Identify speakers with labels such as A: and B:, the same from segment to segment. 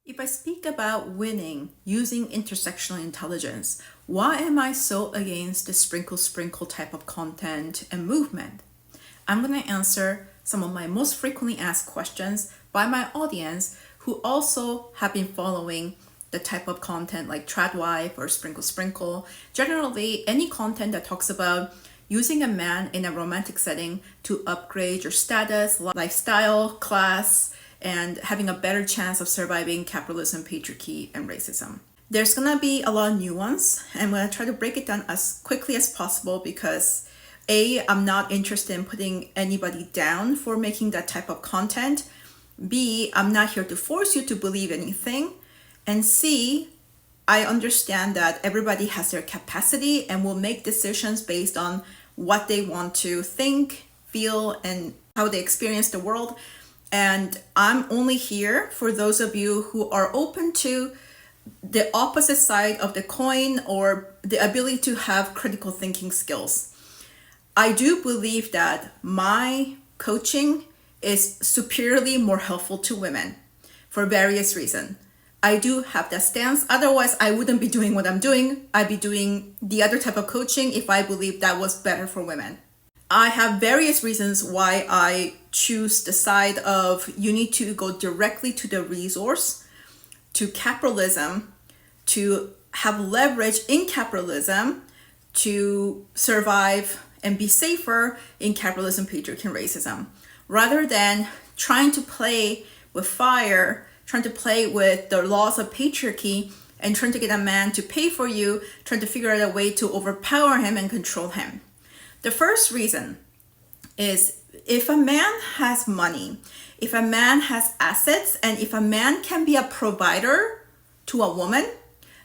A: If I speak about winning using intersectional intelligence, why am I so against the sprinkle type of content and movement? I'm going to answer some of my most frequently asked questions by my audience who also have been following the type of content like tradwife or sprinkle. Generally, any content that talks about using a man in a romantic setting to upgrade your status, lifestyle, class, and having a better chance of surviving capitalism, patriarchy, and racism. There's gonna be a lot of nuance, and I'm gonna try to break it down as quickly as possible because A, I'm not interested in putting anybody down for making that type of content. B, I'm not here to force you to believe anything. And C, I understand that everybody has their capacity and will make decisions based on what they want to think, feel, and how they experience the world. And I'm only here for those of you who are open to the opposite side of the coin or the ability to have critical thinking skills. I do believe that my coaching is superiorly more helpful to women for various reasons. I do have that stance. Otherwise, I wouldn't be doing what I'm doing. I'd be doing the other type of coaching if I believed that was better for women. I have various reasons why I choose the side of you need to go directly to the resource, to capitalism, to have leverage in capitalism, to survive and be safer in capitalism, patriarchy, and racism, rather than trying to play with fire, trying to play with the laws of patriarchy, and trying to get a man to pay for you, trying to figure out a way to overpower him and control him. The first reason is if a man has money, if a man has assets, and if a man can be a provider to a woman,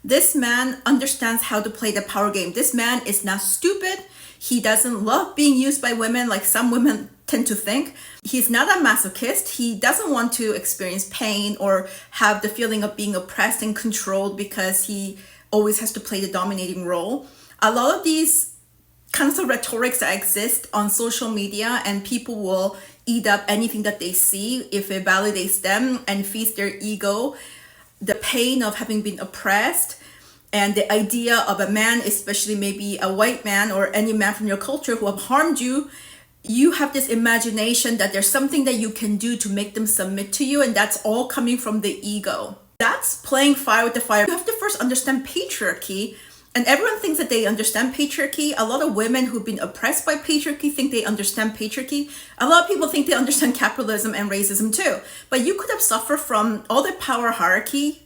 A: this man understands how to play the power game. This man is not stupid. He doesn't love being used by women like some women tend to think. He's not a masochist. He doesn't want to experience pain or have the feeling of being oppressed and controlled because he always has to play the dominating role. A lot of these kinds of rhetorics that exist on social media, and people will eat up anything that they see if it validates them and feeds their ego the pain of having been oppressed, and the idea of a man, especially maybe a white man or any man from your culture who have harmed you. You have this imagination that there's something that you can do to make them submit to you, and that's all coming from the ego. That's playing fire with the fire. You have to first understand patriarchy. And everyone thinks that they understand patriarchy. A lot of women who've been oppressed by patriarchy think they understand patriarchy. A lot of people think they understand capitalism and racism too. But you could have suffered from all the power hierarchy,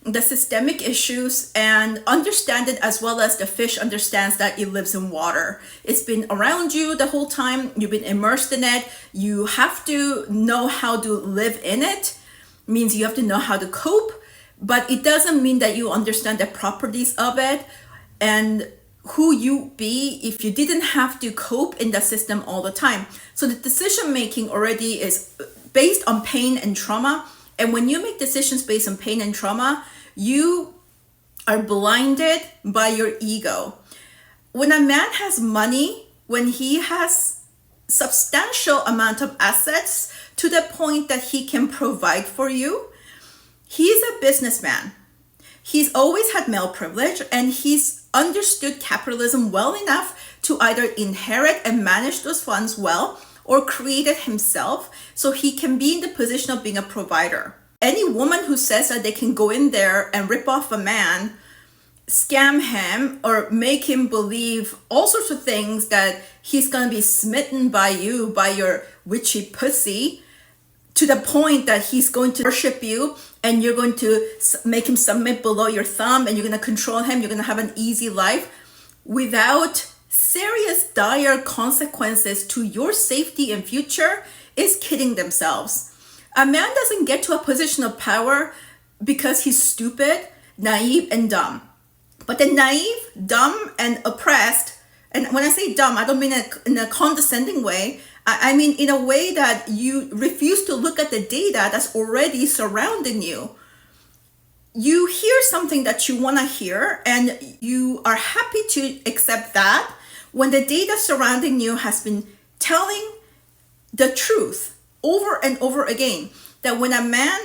A: the systemic issues, and understand it as well as the fish understands that it lives in water. It's been around you the whole time. You've been immersed in it. You have to know how to live in it. It means you have to know how to cope. But it doesn't mean that you understand the properties of it and who you be if you didn't have to cope in that system all the time. So the decision making already is based on pain and trauma. And when you make decisions based on pain and trauma, you are blinded by your ego. When a man has money, when he has substantial amount of assets to the point that he can provide for you, he's a businessman. He's always had male privilege, and he's understood capitalism well enough to either inherit and manage those funds well or create it himself so he can be in the position of being a provider. Any woman who says that they can go in there and rip off a man, scam him, or make him believe all sorts of things, that he's going to be smitten by you, by your witchy pussy, to the point that he's going to worship you and you're going to make him submit below your thumb and you're going to control him, you're going to have an easy life without serious dire consequences to your safety and future, is kidding themselves. A man doesn't get to a position of power because he's stupid, naive, and dumb. But the naive, dumb, and oppressed, and when I say dumb, I don't mean in a condescending way. I mean in a way that you refuse to look at the data that's already surrounding you. You hear something that you want to hear, and you are happy to accept that when the data surrounding you has been telling the truth over and over again, that when a man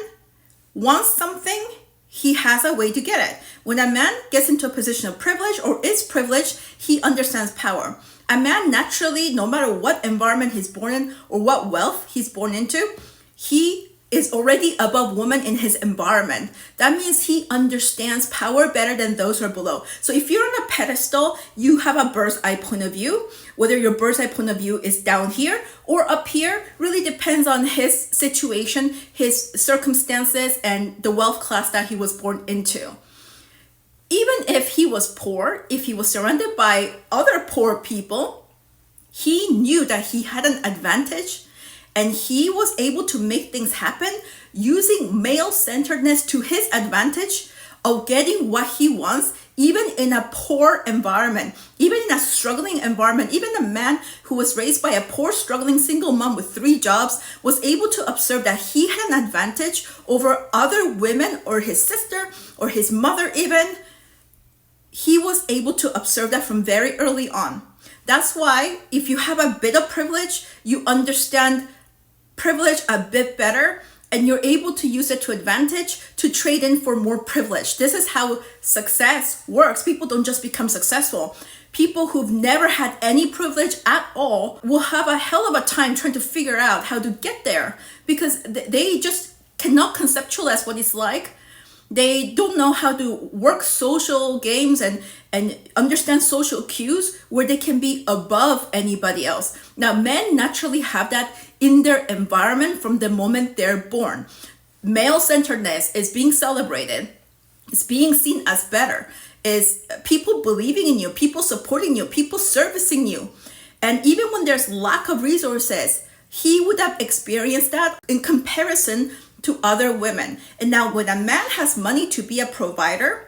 A: wants something, he has a way to get it. When a man gets into a position of privilege or is privileged, he understands power. A man naturally, no matter what environment he's born in or what wealth he's born into, he is already above women in his environment. That means he understands power better than those who are below. So if you're on a pedestal, you have a bird's eye point of view. Whether your bird's eye point of view is down here or up here really depends on his situation, his circumstances, and the wealth class that he was born into. Even if he was poor, if he was surrounded by other poor people, he knew that he had an advantage. And he was able to make things happen using male-centeredness to his advantage of getting what he wants, even in a poor environment, even in a struggling environment. Even a man who was raised by a poor, struggling single mom with 3 jobs was able to observe that he had an advantage over other women or his sister or his mother even. He was able to observe that from very early on. That's why if you have a bit of privilege, you understand privilege a bit better, and you're able to use it to advantage to trade in for more privilege. This is how success works. People don't just become successful. People who've never had any privilege at all will have a hell of a time trying to figure out how to get there because they just cannot conceptualize what it's like. They don't know how to work social games and understand social cues where they can be above anybody else. Now, men naturally have that in their environment from the moment they're born. Male-centeredness is being celebrated. It's being seen as better. Is people believing in you, people supporting you, people servicing you. And even when there's lack of resources, he would have experienced that in comparison to other women. And now when a man has money to be a provider,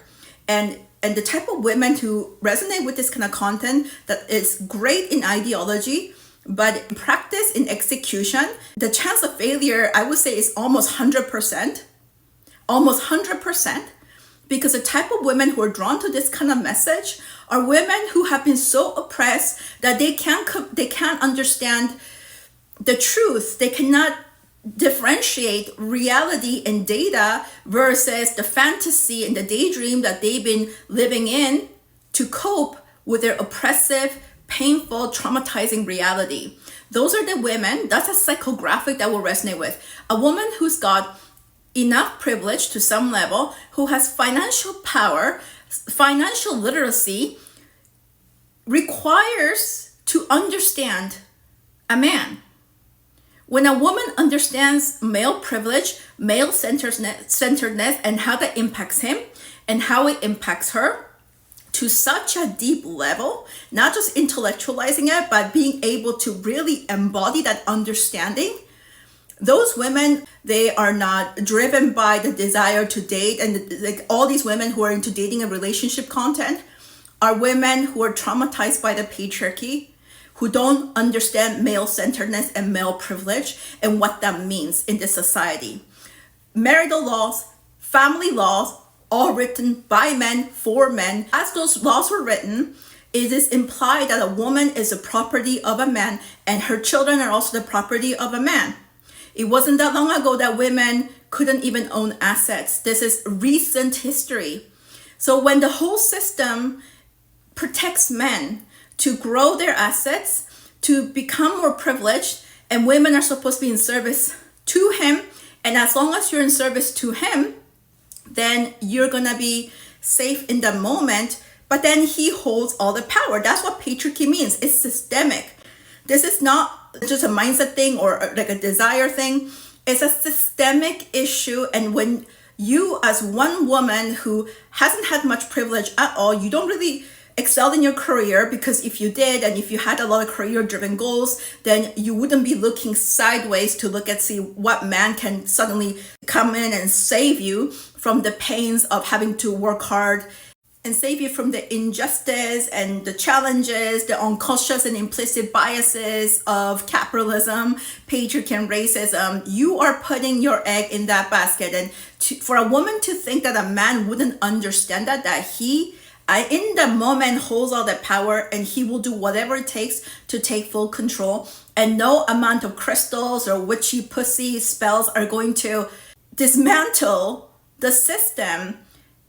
A: and the type of women who resonate with this kind of content that is great in ideology, but in practice, in execution, the chance of failure, I would say, is almost 100%. Almost 100%. Because the type of women who are drawn to this kind of message are women who have been so oppressed that they can't understand the truth. They cannot differentiate reality and data versus the fantasy and the daydream that they've been living in to cope with their oppressive, painful, traumatizing reality. Those are the women, that's a psychographic that will resonate with. A woman who's got enough privilege to some level, who has financial power, financial literacy, requires to understand a man. When a woman understands male privilege, male centeredness, and how that impacts him and how it impacts her to such a deep level, not just intellectualizing it, but being able to really embody that understanding, those women, they are not driven by the desire to date. And like all these women who are into dating and relationship content are women who are traumatized by the patriarchy, who don't understand male-centeredness and male privilege and what that means in this society. Marital laws, family laws, all written by men, for men. As those laws were written, it is implied that a woman is the property of a man and her children are also the property of a man. It wasn't that long ago that women couldn't even own assets. This is recent history. So when the whole system protects men to grow their assets, to become more privileged, and women are supposed to be in service to him, and as long as you're in service to him, then you're gonna be safe in the moment, but then he holds all the power. That's what patriarchy means. It's systemic. This is not just a mindset thing or like a desire thing. It's a systemic issue, and when you as one woman who hasn't had much privilege at all, you don't really excel in your career, because if you did and if you had a lot of career driven goals, then you wouldn't be looking sideways to look at see what man can suddenly come in and save you from the pains of having to work hard and save you from the injustice and the challenges, the unconscious and implicit biases of capitalism, patriarchy, and racism. You are putting your egg in that basket. And for a woman to think that a man wouldn't understand that he in the moment holds all the power and he will do whatever it takes to take full control, and no amount of crystals or witchy pussy spells are going to dismantle the system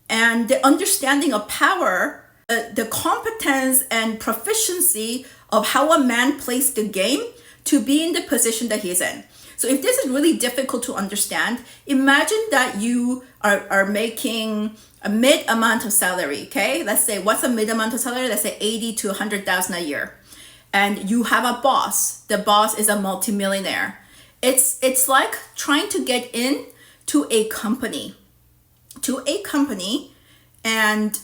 A: and the understanding of power, the competence and proficiency of how a man plays the game to be in the position that he's in. So if this is really difficult to understand, imagine that you are making a mid amount of salary, okay? Let's say, what's a mid amount of salary? Let's say 80 to 100,000 a year. And you have a boss. The boss is a multimillionaire. It's like trying to get in to a company and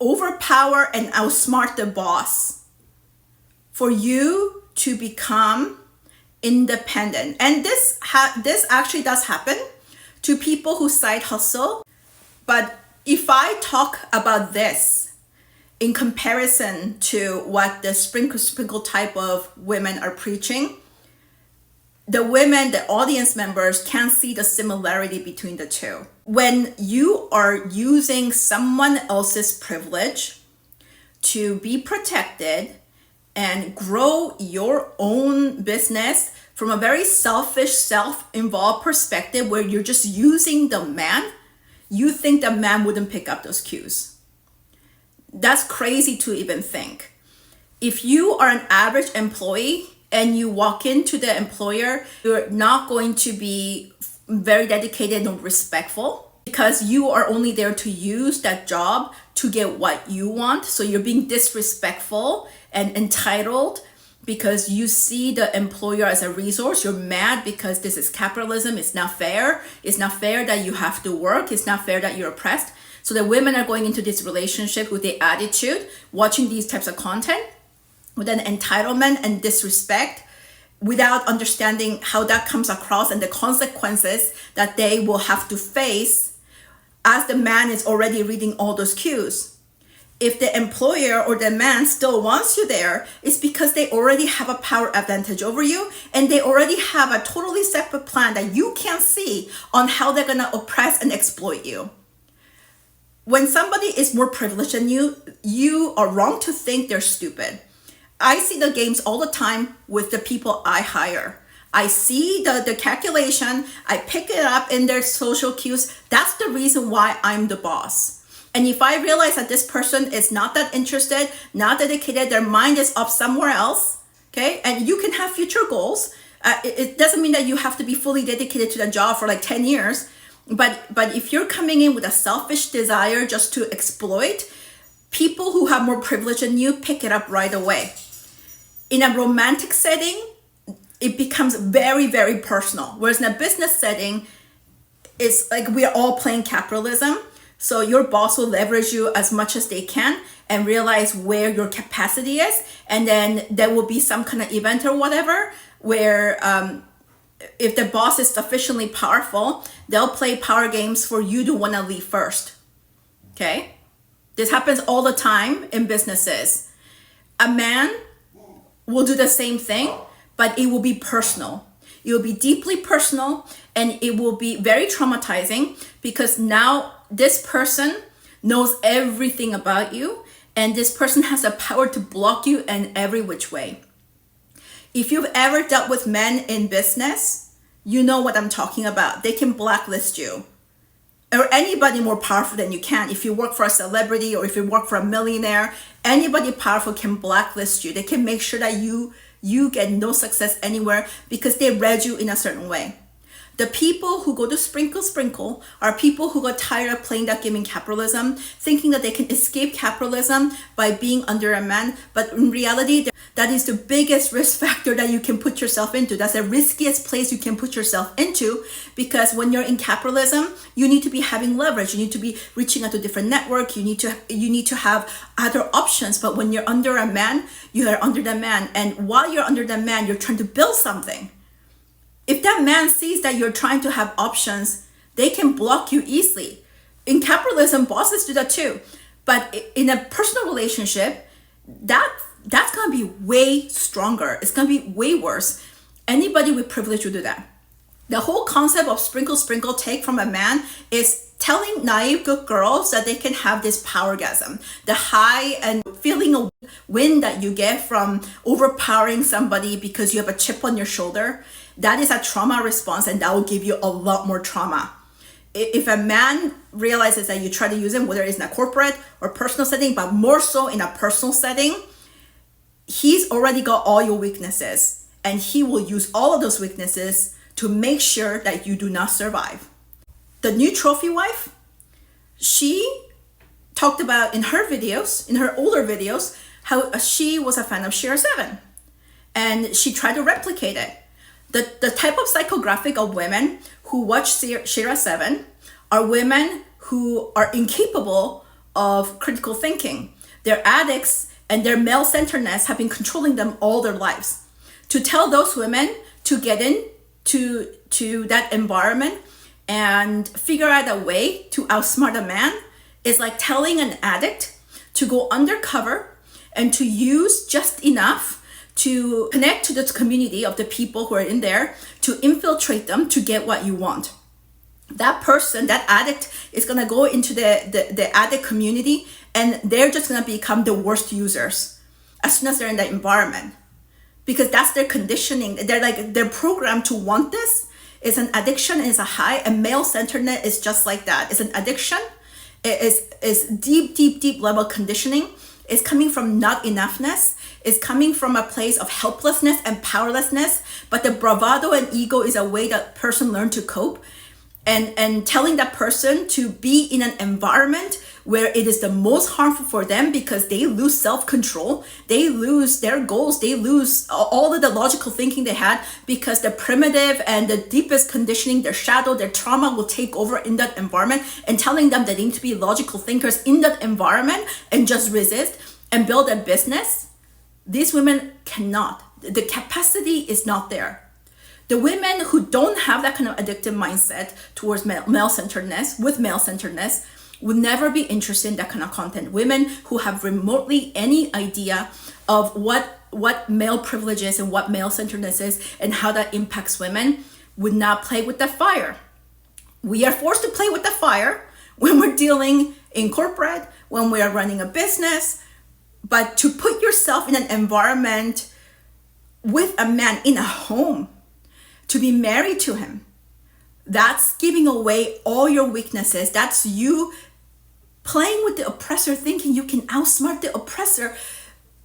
A: overpower and outsmart the boss for you to become independent. And this actually does happen to people who side hustle. But if I talk about this in comparison to what the sprinkle type of women are preaching, the women, the audience members, can see the similarity between the two. When you are using someone else's privilege to be protected and grow your own business from a very selfish, self-involved perspective where you're just using the man, you think the man wouldn't pick up those cues. That's crazy to even think. If you are an average employee and you walk into the employer, you're not going to be very dedicated and respectful because you are only there to use that job to get what you want. So you're being disrespectful and entitled because you see the employer as a resource. You're mad because this is capitalism. It's not fair. It's not fair that you have to work. It's not fair that you're oppressed. So the women are going into this relationship with the attitude, watching these types of content with an entitlement and disrespect without understanding how that comes across and the consequences that they will have to face as the man is already reading all those cues. If the employer or the man still wants you there, it's because they already have a power advantage over you and they already have a totally separate plan that you can't see on how they're gonna oppress and exploit you. When somebody is more privileged than you, you are wrong to think they're stupid. I see the games all the time with the people I hire. I see the calculation, I pick it up in their social cues. That's the reason why I'm the boss. And if I realize that this person is not that interested, not dedicated, their mind is up somewhere else, okay? And you can have future goals. It doesn't mean that you have to be fully dedicated to the job for like 10 years. But if you're coming in with a selfish desire just to exploit, people who have more privilege than you pick it up right away. In a romantic setting, it becomes very, very personal. Whereas in a business setting, it's like we are all playing capitalism. So your boss will leverage you as much as they can and realize where your capacity is. And then there will be some kind of event or whatever where if the boss is sufficiently powerful, they'll play power games for you to want to leave first. Okay? This happens all the time in businesses. A man will do the same thing, but it will be personal. It will be deeply personal and it will be very traumatizing because now this person knows everything about you and this person has the power to block you in every which way. If you've ever dealt with men in business, you know what I'm talking about. They can blacklist you or anybody more powerful than you can. If you work for a celebrity or if you work for a millionaire, anybody powerful can blacklist you. They can make sure that you get no success anywhere because they read you in a certain way. The people who go to sprinkle are people who got tired of playing that game in capitalism, thinking that they can escape capitalism by being under a man. But in reality, that is the biggest risk factor that you can put yourself into. That's the riskiest place you can put yourself into because when you're in capitalism, you need to be having leverage. You need to be reaching out to different networks. You need to have other options. But when you're under a man, you are under the man. And while you're under the man, you're trying to build something. If that man sees that you're trying to have options, they can block you easily. In capitalism, bosses do that too. But in a personal relationship, that's going to be way stronger. It's going to be way worse. Anybody with privilege will do that. The whole concept of sprinkle, take from a man is telling naive good girls that they can have this powergasm. The high and feeling of win that you get from overpowering somebody because you have a chip on your shoulder. That is a trauma response and that will give you a lot more trauma. if a man realizes that you try to use him, whether it's in a corporate or personal setting, but more so in a personal setting, he's already got all your weaknesses, and he will use all of those weaknesses to make sure that you do not survive. The new trophy wife, she talked about in her videos, in her older videos, how she was a fan of Shira 7, and she tried to replicate it. The type of psychographic of women who watch Shira 7 are women who are incapable of critical thinking. They're addicts, and their male-centeredness have been controlling them all their lives. To tell those women to get into that environment and figure out a way to outsmart a man is like telling an addict to go undercover and to use just enough to connect to this community of the people who are in there, to infiltrate them to get what you want. That person, that addict, is gonna go into the addict community, and they're just gonna become the worst users as soon as they're in that environment, because that's their conditioning. They're programmed to want this. It's an addiction, and it's a high, and male-centeredness is just like that. It's an addiction. It is deep level conditioning. It's coming from not enoughness. It's coming from a place of helplessness and powerlessness. But the bravado and ego is a way that person learned to cope. And telling that person to be in an environment where it is the most harmful for them, because they lose self-control, they lose their goals, they lose all of the logical thinking they had, because the primitive and the deepest conditioning, their shadow, their trauma will take over in that environment, and telling them they need to be logical thinkers in that environment and just resist and build a business. These women cannot. The capacity is not there. The women who don't have that kind of addictive mindset towards male-centeredness, with male-centeredness, would never be interested in that kind of content. Women who have remotely any idea of what male privilege is and what male-centeredness is and how that impacts women would not play with the fire. We are forced to play with the fire when we're dealing in corporate, when we are running a business, but to put yourself in an environment with a man in a home, to be married to him, that's giving away all your weaknesses. That's you playing with the oppressor, thinking you can outsmart the oppressor.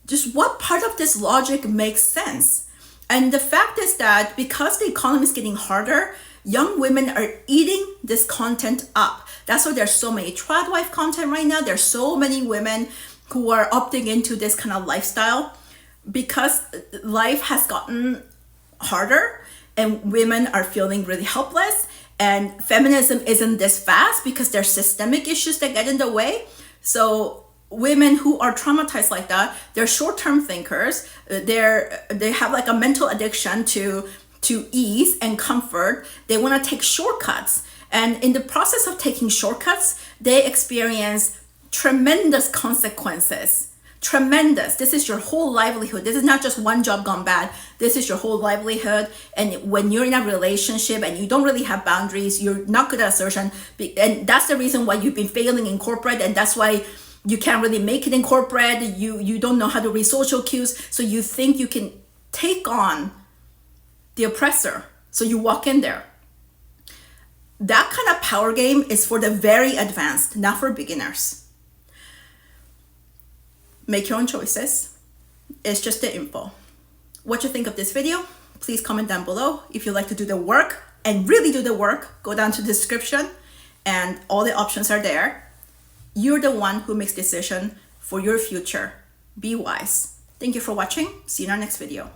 A: Just what part of this logic makes sense? And the fact is that because the economy is getting harder, young women are eating this content up. That's why there's so many trad wife content right now. There's so many women who are opting into this kind of lifestyle because life has gotten harder and women are feeling really helpless, and feminism isn't this fast because there's systemic issues that get in the way. So women who are traumatized like that, they're short-term thinkers. They have like a mental addiction to ease and comfort. They want to take shortcuts, and in the process of taking shortcuts, they experience tremendous consequences. Tremendous. This is your whole livelihood. This is not just one job gone bad. This is your whole livelihood. And when you're in a relationship and you don't really have boundaries, you're not good at assertion. And that's the reason why you've been failing in corporate. And that's why you can't really make it in corporate. You don't know how to read social cues. So you think you can take on the oppressor. So you walk in there. That kind of power game is for the very advanced, not for beginners. Make your own choices. It's just the info. What you think of this video, please comment down below. If you like to do the work and really do the work, go down to the description and all the options are there. You're the one who makes decision for your future. Be wise. Thank you for watching. See you in our next video.